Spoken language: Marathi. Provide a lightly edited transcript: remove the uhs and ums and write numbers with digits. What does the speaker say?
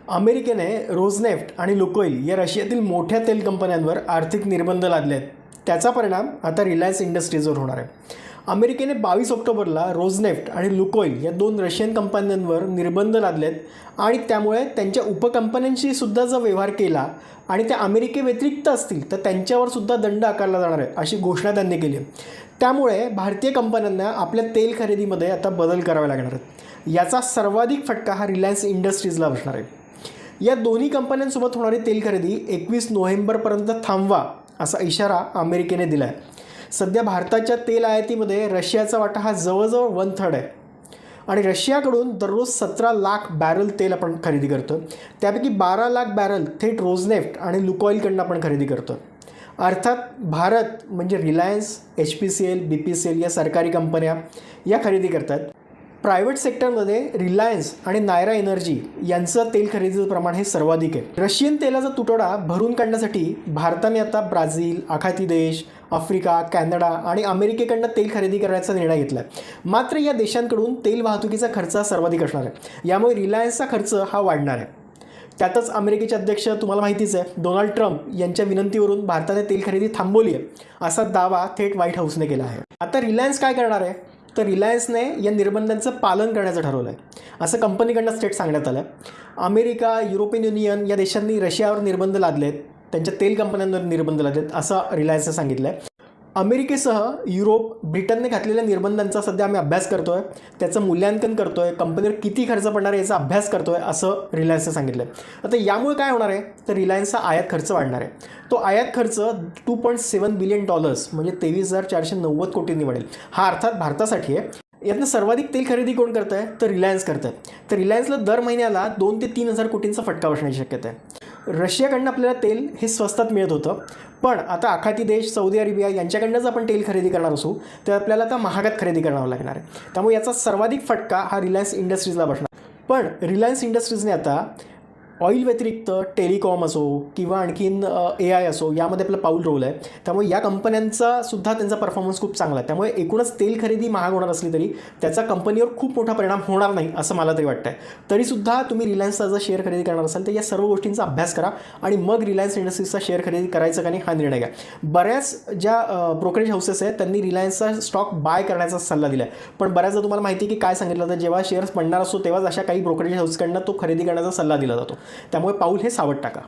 अमेरिकेने रोजनेफ्ट आणि लुकोइल या रशियातील मोठ्या तेल कंपन्यांवर आर्थिक निर्बंध लादले आहेत. त्याचा परिणाम आता रिलायन्स इंडस्ट्रीजवर होणार आहे. अमेरिकेने 22 ऑक्टोबरला रोजनेफ्ट आणि लुकोइल या 2 रशियन कंपन्यांवर निर्बंध लादलेत आणि त्यामुळे त्यांच्या उपकंपन्यांशी सुद्धा जर व्यवहार केला आणि त्या अमेरिकेव्यतिरिक्त असतील तर त्यांच्यावर सुद्धा दंड आकारला जाणार आहे अशी घोषणा त्यांनी केली आहे. त्यामुळे भारतीय कंपन्यांना आपल्या तेल खरेदीमध्ये आता बदल करावे लागणार आहेत. याचा सर्वाधिक फटका हा रिलायन्स इंडस्ट्रीजला बसणार आहे. या दोन्ही कंपन्यांसोबत होणारी तेल खरेदी 21 नोव्हेंबरपर्यंत थांबवा असा इशारा अमेरिकेने दिला आहे. सध्या भारताच्या तेल आयातीमध्ये रशियाचा वाटा हा जवळजवळ 1/3 आहे आणि रशियाकडून दररोज 17 लाख बॅरल तेल आपण खरेदी करतो. त्यापैकी 12 लाख बॅरल थेट रोजनेफ्ट आणि लुकॉइलकडून आपण खरेदी करतो. अर्थात भारत म्हणजे रिलायन्स, HPCL, BPCL या सरकारी कंपन्या या खरेदी करतात. प्रायव्हेट सेक्टरमध्ये रिलायन्स आणि नायरा एनर्जी यांचं तेल खरेदीचं प्रमाण हे सर्वाधिक आहे. रशियन तेलाचा तुटवडा भरून काढण्यासाठी भारताने आता ब्राझील, आखाती देश, आफ्रिका, कॅनडा आणि अमेरिकेकडनं तेल खरेदी करण्याचा निर्णय घेतला आहे. मात्र या देशांकडून तेल वाहतुकीचा खर्च सर्वाधिक असणार आहे. यामुळे रिलायन्सचा खर्च हा वाढणार आहे. त्यातच अमेरिकेचे अध्यक्ष तुम्हाला माहितीच आहे डोनाल्ड ट्रम्प यांच्या विनंतीवरून भारताने तेल खरेदी थांबवली आहे असा दावा थेट व्हाईट हाऊसने केला आहे. आता रिलायन्स काय करणार आहे तर रिलायन्सने या निर्बंधांचं पालन करण्याचं ठरवलं आहे असं कंपनीकडनं स्टेट सांगण्यात आलं आहे. अमेरिका, युरोपियन युनियन या देशांनी रशियावर निर्बंध लादले आहेत, त्यांच्या तेल कंपन्यांवर निर्बंध लादलेत असं रिलायन्सने सांगितलं आहे. अमेरिकेसह युरोप, ब्रिटनने घातलेल्या निर्बंधांचा सध्या आम्ही अभ्यास करतो आहे, त्याचं मूल्यांकन करतो आहे, कंपनीवर किती खर्च पडणार आहे याचा अभ्यास करतो आहे असं रिलायन्सने सांगितलं आहे. आता यामुळे काय होणार आहे तर रिलायन्सचा आयात खर्च वाढणार आहे. तो आयात खर्च $2.7 बिलियन म्हणजे 23,490 कोटींनी वाढेल. हा अर्थात भारतासाठी आहे. यातनं सर्वाधिक तेल खरेदी कोण करत आहे तर रिलायन्स करत आहे. तर रिलायन्सला दर महिन्याला 2 ते 3 हजार कोटींचा फटका बसण्याची शक्यता आहे. रशियाकडनं आपल्याला तेल हे स्वस्तात मिळत होतं, पण आता आखाती देश, सौदी अरेबिया यांच्याकडनंच आपण तेल खरेदी करणार असू तर आपल्याला आता महागात खरेदी करावं लागणार आहे. त्यामुळे याचा सर्वाधिक फटका हा रिलायन्स इंडस्ट्रीजला बसणार. पण रिलायन्स इंडस्ट्रीजने आता ऑइल व्यतिरिक्त टेलिकॉम असो किंवा आणखीन AI असो यामध्ये आपलं पाऊल रोवलं आहे. त्यामुळे या कंपन्यांचा सुद्धा त्यांचा परफॉर्मन्स खूप चांगला आहे. त्यामुळे एकूणच तेल खरेदी महाग होणार असली तरी त्याचा कंपनीवर खूप मोठा परिणाम होणार नाही असं मला तरी वाटतं आहे. तरीसुद्धा तुम्ही रिलायन्सचा जर शेअर खरेदी करणार असाल तर या सर्व गोष्टींचा अभ्यास करा आणि मग रिलायन्स इंडस्ट्रीजचा शेअर खरेदी करायचं का नाही हा निर्णय घ्या. बऱ्याच ज्या ब्रोकरेज हाऊसेस आहेत त्यांनी रिलायन्सचा स्टॉक बाय करण्याचा सल्ला दिला आहे, पण बऱ्याचदा तुम्हाला माहिती आहे की काय सांगितलं तर जेव्हा शेअर्स पडणार असतो तेव्हाच अशा काही ब्रोकरेज हाऊसकडनं तो खरेदी करण्याचा सल्ला दिला जातो. त्यामुळे पाऊल हे सावध टाका.